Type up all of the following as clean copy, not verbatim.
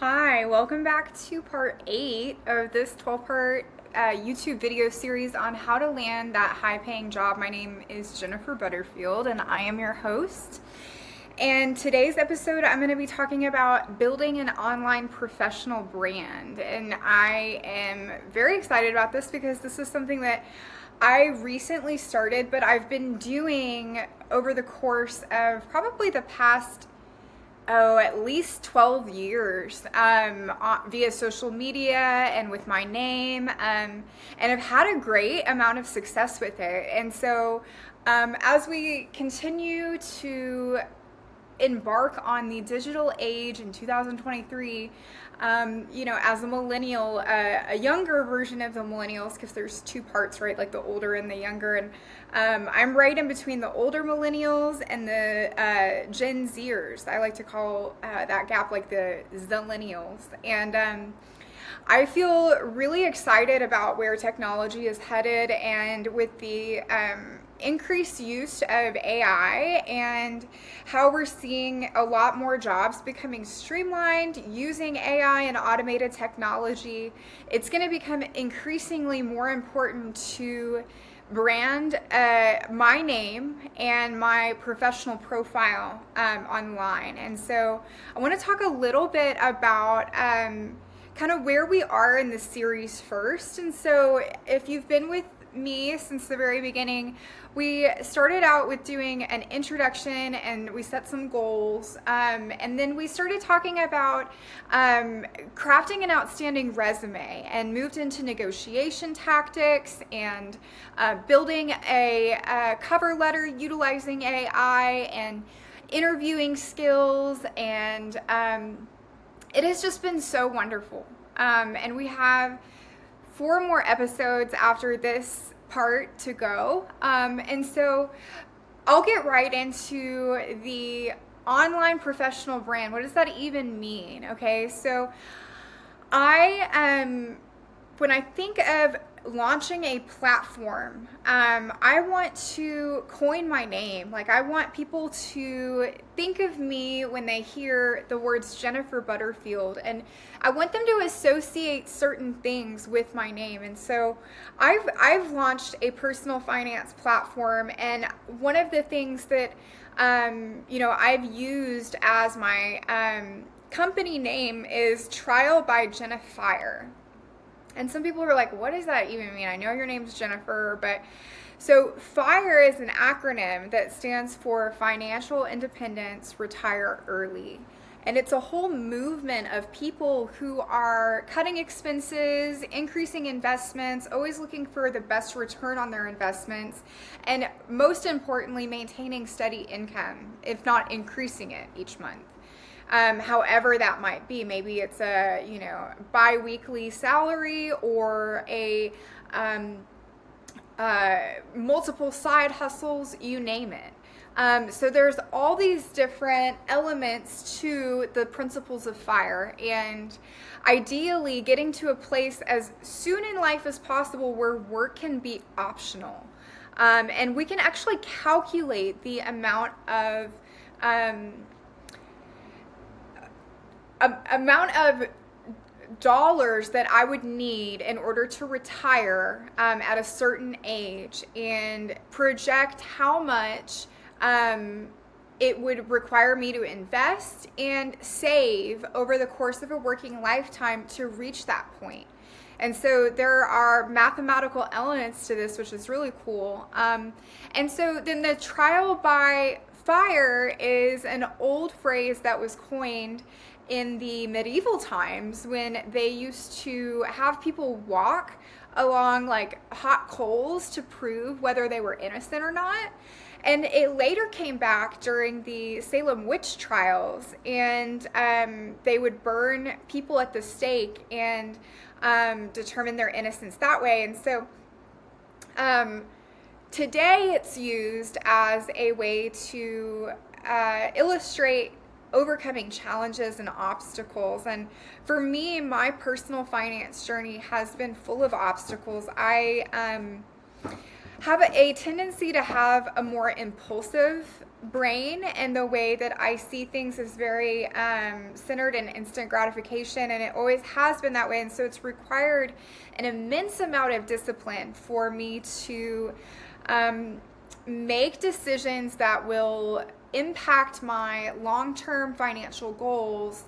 Hi, welcome back to part 8 of this 12-part YouTube video series on how to land that high-paying job. My name is Jennifer Butterfield and I am your host. And today's episode, I'm going to be talking about building an online professional brand. And I am very excited about this because this is something that I recently started, but I've been doing over the course of probably the past at least 12 years via social media and with my name. And I've had a great amount of success with it. And so as we continue to embark on the digital age in 2023, as a millennial, a younger version of the millennials, because there's two parts, right? Like the older and the younger. And I'm right in between the older millennials and the Gen Zers. I like to call that gap like the Zillennials. And I feel really excited about where technology is headed, and with the increased use of AI and how we're seeing a lot more jobs becoming streamlined using AI and automated technology. It's going to become increasingly more important to brand my name and my professional profile online. And so I want to talk a little bit about kind of where we are in the series first. And so if you've been with me since the very beginning, we started out with doing an introduction and we set some goals, and then we started talking about crafting an outstanding resume and moved into negotiation tactics and building a cover letter utilizing AI and interviewing skills, and it has just been so wonderful. And we have 4 more episodes after this part to go. And so I'll get right into the online professional brand. What does that even mean? Okay, so when I think of launching a platform, I want to coin my name. Like, I want people to think of me when they hear the words Jennifer Butterfield, and I want them to associate certain things with my name. And so I've launched a personal finance platform, and one of the things that I've used as my company name is Trial by Jennifer. And some people were like, what does that even mean? I know your name's Jennifer, but so FIRE is an acronym that stands for Financial Independence, Retire Early. And it's a whole movement of people who are cutting expenses, increasing investments, always looking for the best return on their investments, and most importantly, maintaining steady income, if not increasing it each month. However that might be. Maybe it's a bi-weekly salary or a multiple side hustles, you name it. So there's all these different elements to the principles of FIRE, and ideally getting to a place as soon in life as possible where work can be optional. And we can actually calculate the amount of dollars that I would need in order to retire at a certain age, and project how much it would require me to invest and save over the course of a working lifetime to reach that point. And so there are mathematical elements to this, which is really cool. And so then the trial by fire is an old phrase that was coined in the medieval times when they used to have people walk along like hot coals to prove whether they were innocent or not. And it later came back during the Salem witch trials, and they would burn people at the stake and determine their innocence that way. And so today it's used as a way to illustrate overcoming challenges and obstacles. And for me, my personal finance journey has been full of obstacles. I have a tendency to have a more impulsive brain and the way that I see things is very centered in instant gratification, and it always has been that way. And so it's required an immense amount of discipline for me to make decisions that will impact my long-term financial goals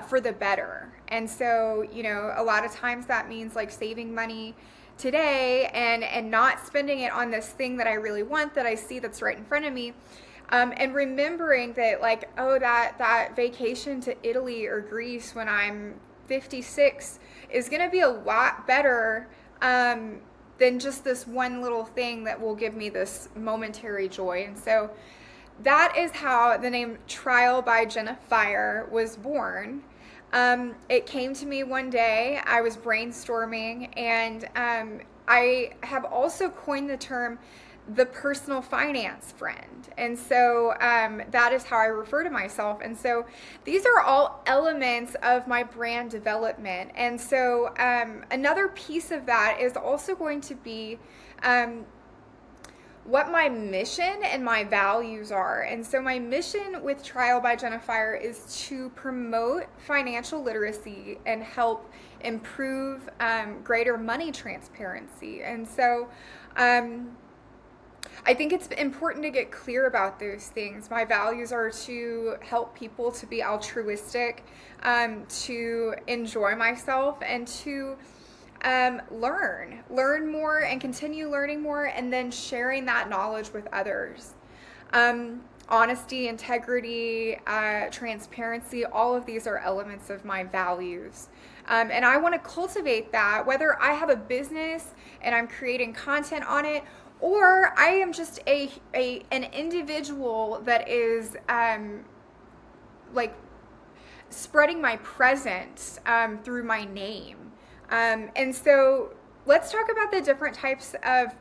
for the better. And so, a lot of times that means like saving money today and not spending it on this thing that I really want, that I see that's right in front of me. And remembering that, like, oh, that vacation to Italy or Greece when I'm 56 is going to be a lot better than just this one little thing that will give me this momentary joy. And so that is how the name Trial by Jenna Fire was born. It came to me one day. I was brainstorming, and I have also coined the term the personal finance friend. And so that is how I refer to myself. And so these are all elements of my brand development. And so another piece of that is also going to be what my mission and my values are. And so my mission with Trial by Jenna Fire is to promote financial literacy and help improve greater money transparency. And so I think it's important to get clear about those things. My values are to help people to be altruistic, to enjoy myself, and to learn more and continue learning more, and then sharing that knowledge with others. Honesty, integrity, transparency, all of these are elements of my values. And I want to cultivate that, whether I have a business and I'm creating content on it, or I am just an individual that is like spreading my presence through my name. And so let's talk about the different types of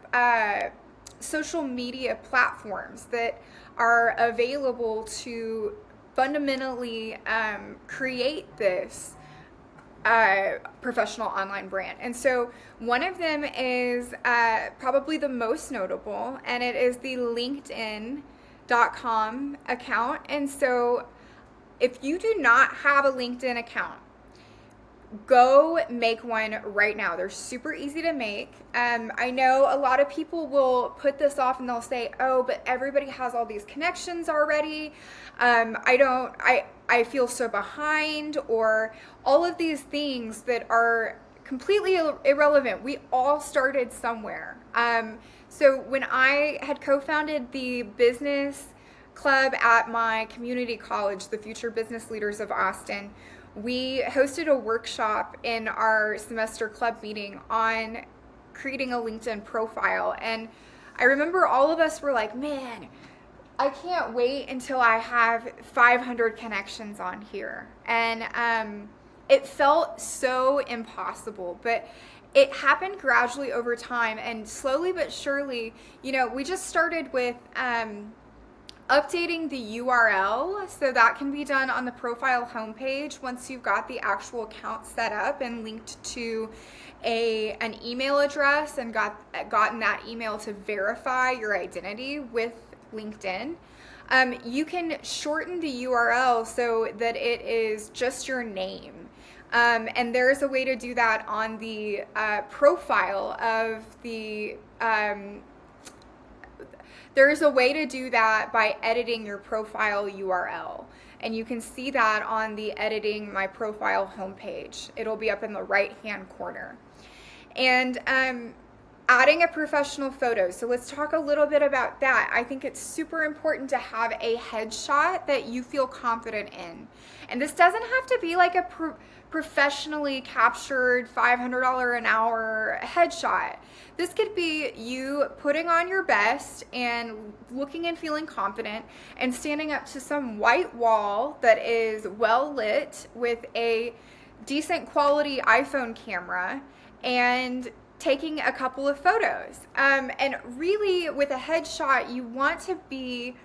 social media platforms that are available to fundamentally create this professional online brand. And so one of them is probably the most notable, and it is the LinkedIn.com account. And so if you do not have a LinkedIn account, go make one right now. They're super easy to make. I know a lot of people will put this off and they'll say, oh, but everybody has all these connections already. I feel so behind, or all of these things that are completely irrelevant. We all started somewhere. So when I had co-founded the business club at my community college, the Future Business Leaders of Austin, we hosted a workshop in our semester club meeting on creating a LinkedIn profile. And I remember all of us were like, man, I can't wait until I have 500 connections on here. And it felt so impossible, but it happened gradually over time, and slowly but surely, we just started with updating the URL, so that can be done on the profile homepage once you've got the actual account set up and linked to an email address and gotten that email to verify your identity with LinkedIn. You can shorten the URL so that it is just your name. And there's a way to do that on the profile of the there's a way to do that by editing your profile URL. And you can see that on the Editing My Profile homepage. It'll be up in the right-hand corner. And adding a professional photo. So let's talk a little bit about that. I think it's super important to have a headshot that you feel confident in. And this doesn't have to be like a professionally captured $500 an hour headshot. This could be you putting on your best and looking and feeling confident and standing up to some white wall that is well lit with a decent quality iPhone camera and taking a couple of photos. And really, with a headshot, you want to be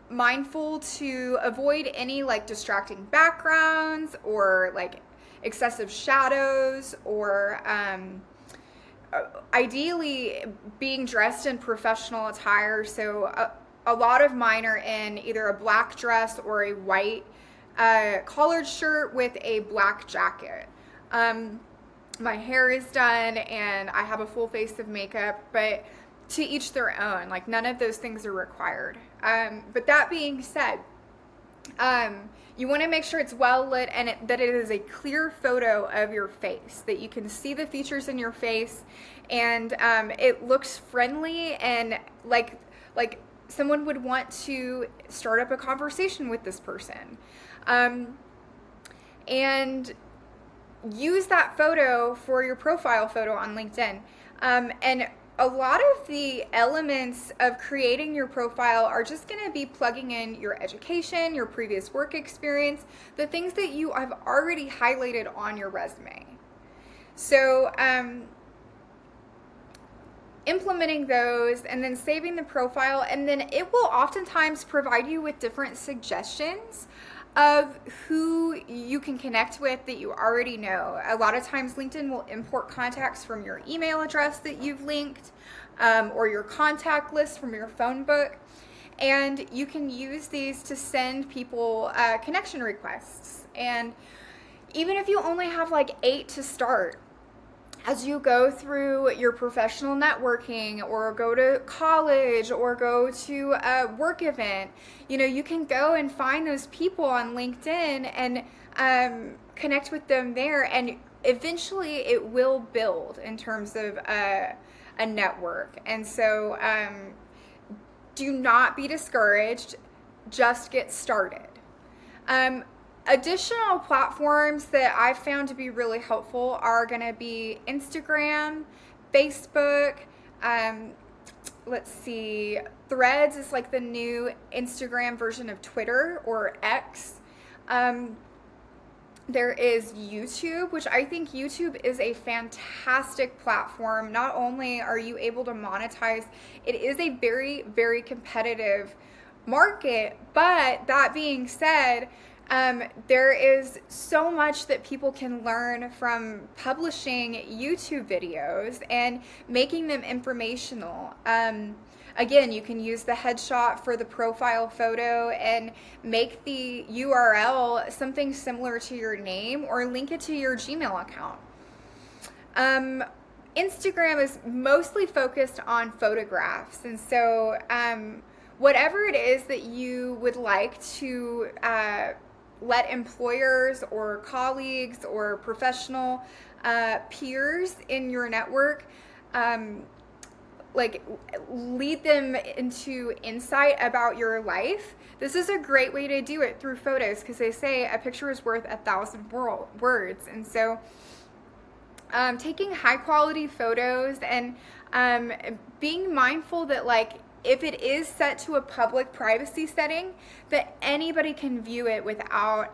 mindful to avoid any like distracting backgrounds or like excessive shadows, or ideally being dressed in professional attire. So a lot of mine are in either a black dress or a white collared shirt with a black jacket. My hair is done and I have a full face of makeup, but to each their own. Like, none of those things are required. But that being said, you want to make sure it's well lit and that it is a clear photo of your face, that you can see the features in your face, and it looks friendly and like someone would want to start up a conversation with this person. And use that photo for your profile photo on LinkedIn. And a lot of the elements of creating your profile are just going to be plugging in your education, your previous work experience, the things that you have already highlighted on your resume. So implementing those and then saving the profile, and then it will oftentimes provide you with different suggestions of who you can connect with that you already know. A lot of times LinkedIn will import contacts from your email address that you've linked, or your contact list from your phone book, and you can use these to send people connection requests. And even if you only have like 8 to start, as you go through your professional networking or go to college or go to a work event, you can go and find those people on LinkedIn and connect with them there, and eventually it will build in terms of a network. And so do not be discouraged, just get started. Additional platforms that I've found to be really helpful are going to be Instagram, Facebook, let's see, Threads is like the new Instagram version of Twitter or X. There is YouTube, which I think YouTube is a fantastic platform. Not only are you able to monetize, it is a very, very competitive market, but that being said, there is so much that people can learn from publishing YouTube videos and making them informational. Again, you can use the headshot for the profile photo and make the URL something similar to your name or link it to your Gmail account. Instagram is mostly focused on photographs, and so whatever it is that you would like to let employers or colleagues or professional peers in your network lead them into insight about your life. This is a great way to do it through photos, because they say a picture is worth 1,000 words. And so taking high quality photos and being mindful that if it is set to a public privacy setting, that anybody can view it without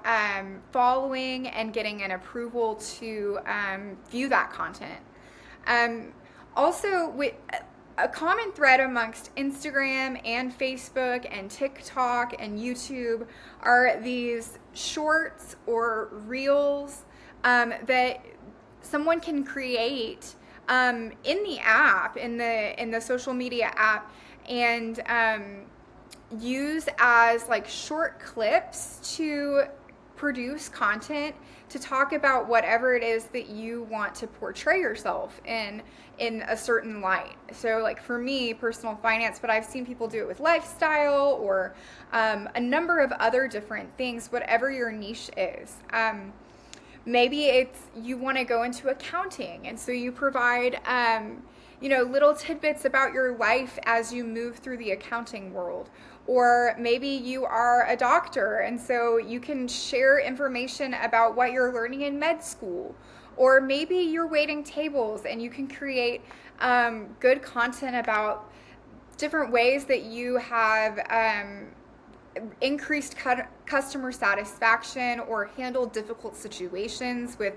following and getting an approval to view that content. Also, with a common thread amongst Instagram and Facebook and TikTok and YouTube are these shorts or reels that someone can create in the app, in the social media app, and use as short clips to produce content to talk about whatever it is that you want to portray yourself in a certain light. So for me, personal finance, but I've seen people do it with lifestyle or a number of other different things, whatever your niche is. Maybe it's you want to go into accounting, and so you provide little tidbits about your life as you move through the accounting world. Or maybe you are a doctor, and so you can share information about what you're learning in med school. Or maybe you're waiting tables and you can create good content about different ways that you have increased customer satisfaction or handled difficult situations with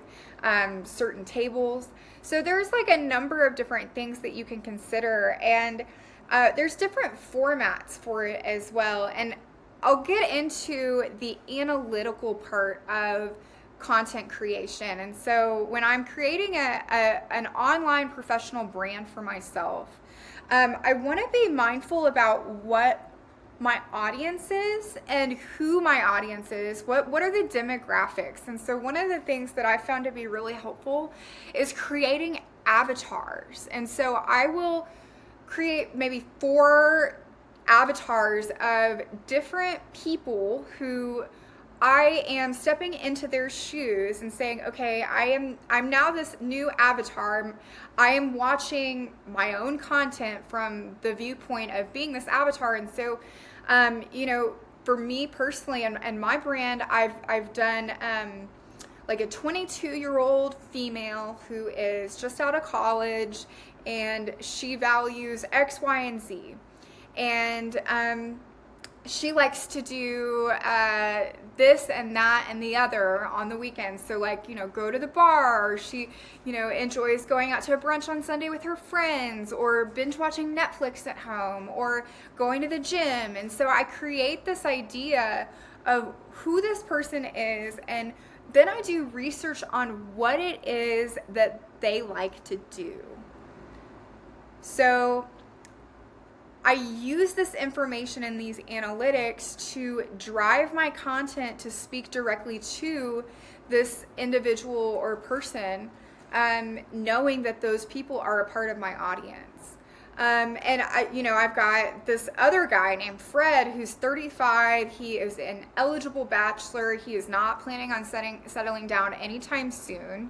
certain tables. So there's a number of different things that you can consider, and there's different formats for it as well. And I'll get into the analytical part of content creation. And so when I'm creating an online professional brand for myself, I want to be mindful about what my audience is and who my audience is. What are the demographics? And so one of the things that I found to be really helpful is creating avatars. And so I will create maybe 4 avatars of different people who I am stepping into their shoes and saying, okay, I'm now this new avatar. I am watching my own content from the viewpoint of being this avatar. And so, for me personally and my brand, I've done like a 22-year-old female who is just out of college, and she values X, Y, and Z. And she likes to do this and that and the other on the weekends. So go to the bar, or she, enjoys going out to a brunch on Sunday with her friends, or binge watching Netflix at home, or going to the gym. And so I create this idea of who this person is, and then I do research on what it is that they like to do. So I use this information in these analytics to drive my content to speak directly to this individual or person, knowing that those people are a part of my audience. And I've got this other guy named Fred who's 35. He is an eligible bachelor. He is not planning on settling down anytime soon.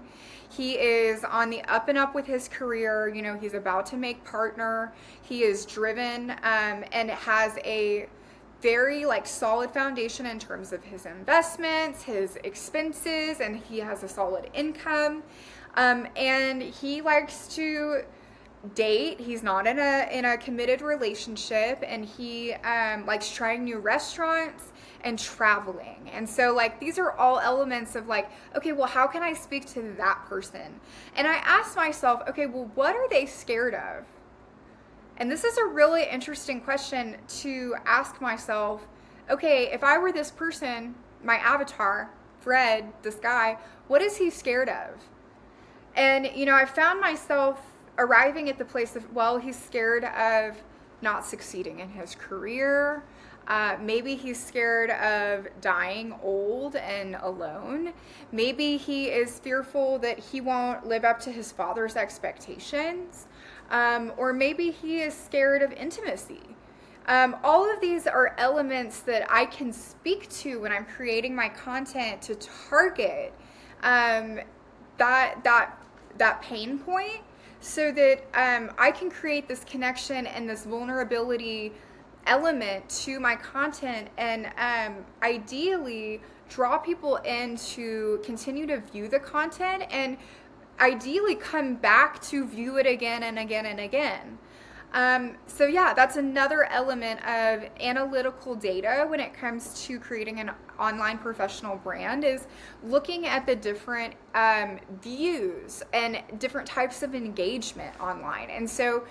He is on the up and up with his career. He's about to make partner. He is driven and has a very solid foundation in terms of his investments, his expenses, and he has a solid income. And he likes to date. He's not in a committed relationship, and he likes trying new restaurants and traveling. And so these are all elements of okay, well, how can I speak to that person? And I asked myself, okay, well, what are they scared of? And this is a really interesting question to ask myself. Okay, if I were this person, my avatar, Fred, this guy, what is he scared of? And I found myself arriving at the place of, well, he's scared of not succeeding in his career. Maybe he's scared of dying old and alone. Maybe he is fearful that he won't live up to his father's expectations. Or maybe he is scared of intimacy. All of these are elements that I can speak to when I'm creating my content to target that pain point, so that I can create this connection and this vulnerability element to my content, and ideally draw people in to continue to view the content, and ideally come back to view it again and again and again. So yeah, that's another element of analytical data when it comes to creating an online professional brand, is looking at the different views and different types of engagement online. And so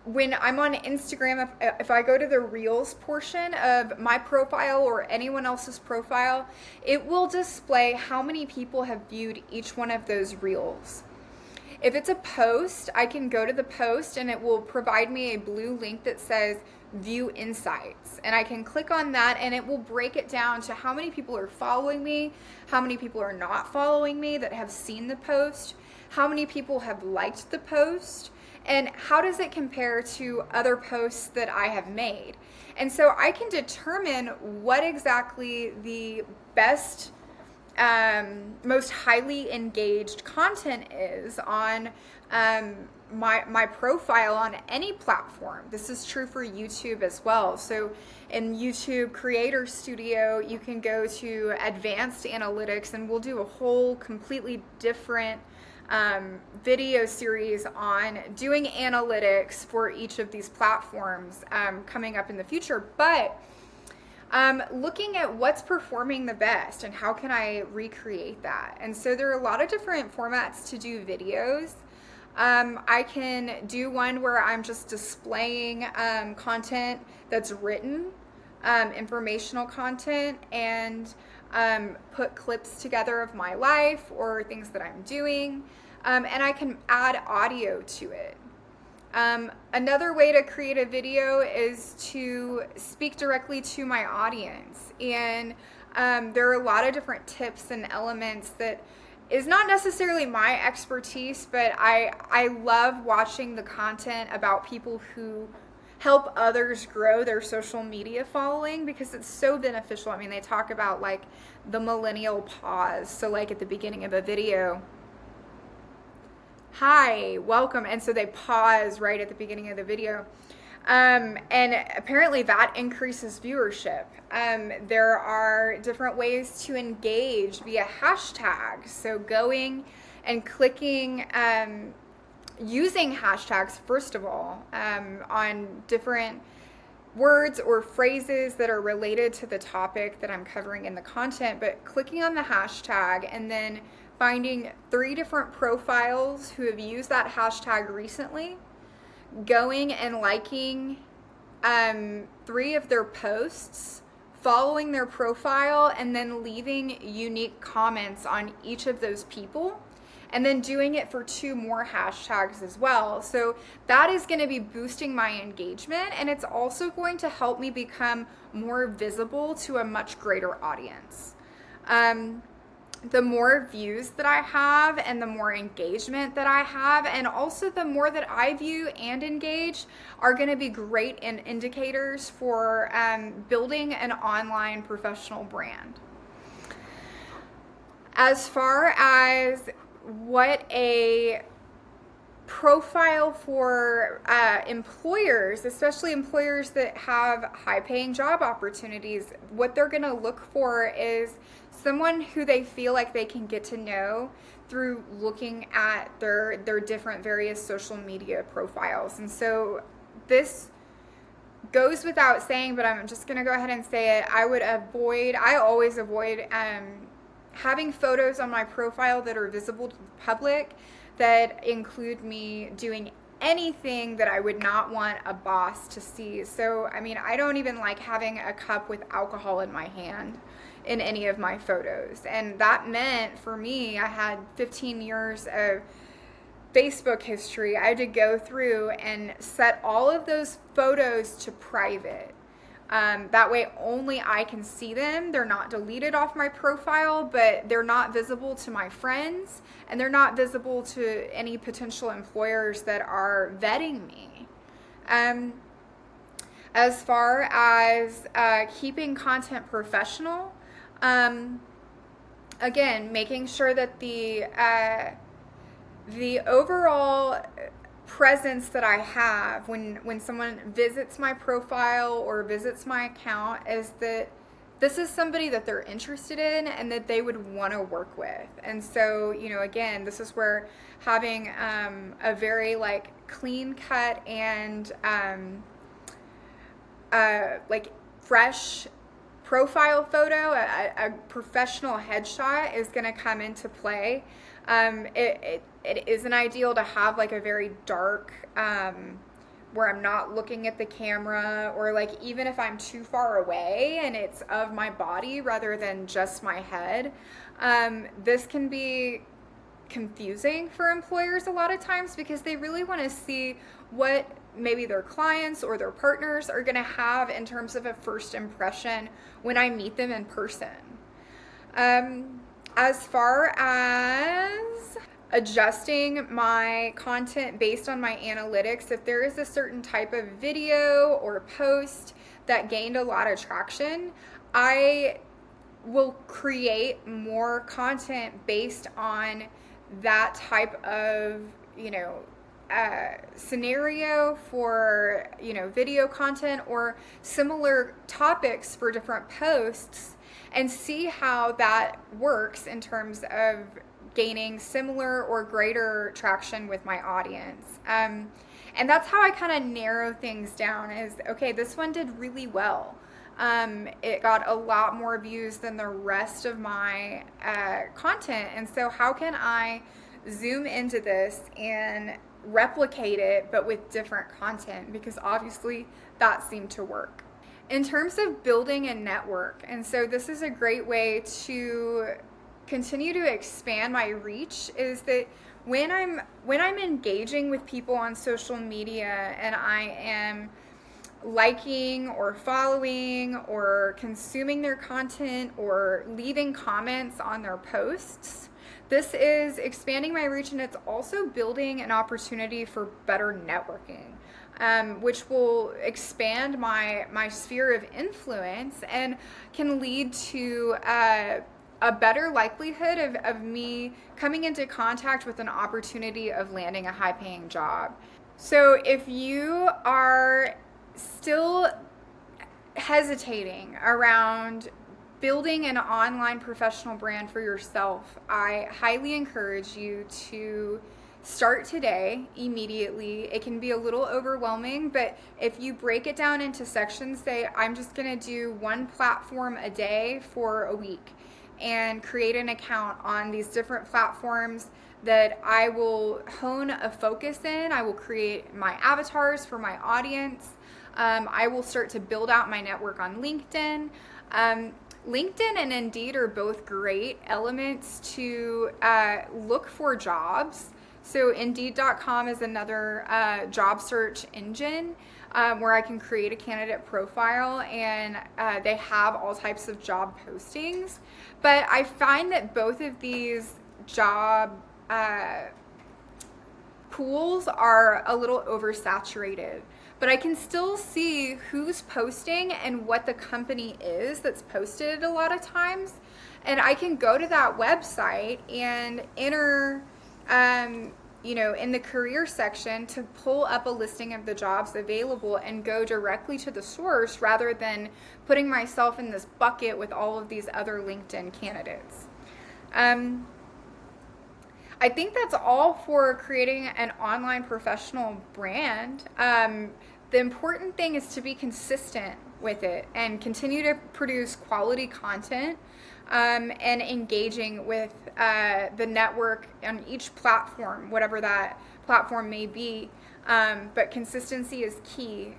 when I'm on Instagram, if I go to the Reels portion of my profile or anyone else's profile, it will display how many people have viewed each one of those Reels. If it's a post, I can go to the post and it will provide me a blue link that says View Insights. And I can click on that and it will break it down to how many people are following me, how many people are not following me that have seen the post, how many people have liked the post, and how does it compare to other posts that I have made. And so I can determine what exactly the best, most highly engaged content is on my profile on any platform. This is true for YouTube as well. So in YouTube Creator Studio, you can go to Advanced Analytics, and we'll do a whole completely different video series on doing analytics for each of these platforms coming up in the future. But looking at what's performing the best and how can I recreate that. And so there are a lot of different formats to do videos. I can do one where I'm just displaying content that's written, informational content, and put clips together of my life or things that I'm doing. And I can add audio to it. Another way to create a video is to speak directly to my audience. And there are a lot of different tips and elements that is not necessarily my expertise, but I love watching the content about people who help others grow their social media following because it's so beneficial. I mean, they talk about like the millennial pause. So like at the beginning of a video, hi, welcome. And so they pause right at the beginning of the video. And apparently that increases viewership. There are different ways to engage via hashtags. So going and clicking, using hashtags, first of all, on different words or phrases that are related to the topic that I'm covering in the content, but clicking on the hashtag and then finding 3 different profiles who have used that hashtag recently, going and liking 3 of their posts, following their profile, and then leaving unique comments on each of those people, and then doing it for 2 more hashtags as well. So that is going to be boosting my engagement, and it's also going to help me become more visible to a much greater audience. The more views that I have and the more engagement that I have, and also the more that I view and engage, are going to be great indicators for building an online professional brand. As far as what a profile for employers, especially employers that have high-paying job opportunities, what they're going to look for is someone who they feel like they can get to know through looking at their different various social media profiles. And so this goes without saying, but I'm just going to go ahead and say it. I always avoid having photos on my profile that are visible to the public that include me doing anything that I would not want a boss to see. So, I mean, I don't even like having a cup with alcohol in my hand in any of my photos. And that meant for me, I had 15 years of Facebook history. I had to go through and set all of those photos to private. That way only I can see them. They're not deleted off my profile, but they're not visible to my friends, and they're not visible to any potential employers that are vetting me. As far as keeping content professional, again, making sure that the overall presence that I have when someone visits my profile or visits my account is that this is somebody that they're interested in and that they would want to work with. And so, you know, again, this is where having a very like clean cut and like fresh profile photo, a professional headshot is going to come into play. It isn't ideal to have like a very dark, where I'm not looking at the camera, or like even if I'm too far away and it's of my body rather than just my head. This can be confusing for employers a lot of times because they really want to see what maybe their clients or their partners are going to have in terms of a first impression when I meet them in person. As far as adjusting my content based on my analytics, if there is a certain type of video or post that gained a lot of traction, I will create more content based on that type of, scenario for, video content or similar topics for different posts, and see how that works in terms of gaining similar or greater traction with my audience. And that's how I kind of narrow things down is, okay, this one did really well. It got a lot more views than the rest of my content. And so how can I zoom into this and replicate it, but with different content? Because obviously that seemed to work. In terms of building a network, and so this is a great way to continue to expand my reach is that when I'm engaging with people on social media and I am liking or following or consuming their content or leaving comments on their posts, this is expanding my reach, and it's also building an opportunity for better networking, which will expand my sphere of influence and can lead to a better likelihood of me coming into contact with an opportunity of landing a high-paying job. So if you are still hesitating around building an online professional brand for yourself, I highly encourage you to start today, immediately. It can be a little overwhelming, but if you break it down into sections, say, I'm just gonna do one platform a day for a week and create an account on these different platforms that I will hone a focus in. I will create my avatars for my audience. I will start to build out my network on LinkedIn. LinkedIn and Indeed are both great elements to look for jobs. So Indeed.com is another job search engine where I can create a candidate profile, and they have all types of job postings. But I find that both of these job pools are a little oversaturated, but I can still see who's posting and what the company is that's posted a lot of times. And I can go to that website and enter, in the career section to pull up a listing of the jobs available and go directly to the source rather than putting myself in this bucket with all of these other LinkedIn candidates. I think that's all for creating an online professional brand. The important thing is to be consistent with it and continue to produce quality content and engaging with the network on each platform, whatever that platform may be. But consistency is key.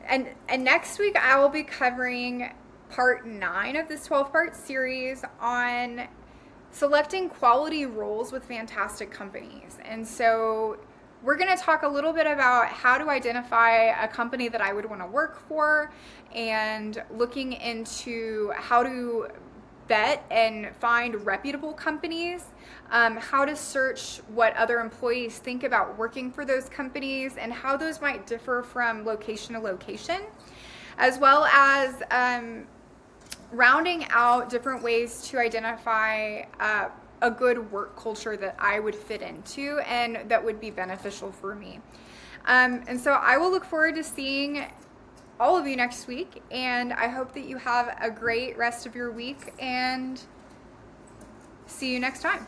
And next week I will be covering part 9 of this 12-part series on selecting quality roles with fantastic companies. And so we're going to talk a little bit about how to identify a company that I would want to work for, and looking into how to vet and find reputable companies, how to search what other employees think about working for those companies, and how those might differ from location to location, as well as rounding out different ways to identify a good work culture that I would fit into and that would be beneficial for me. And so I will look forward to seeing all of you next week, and I hope that you have a great rest of your week, and see you next time.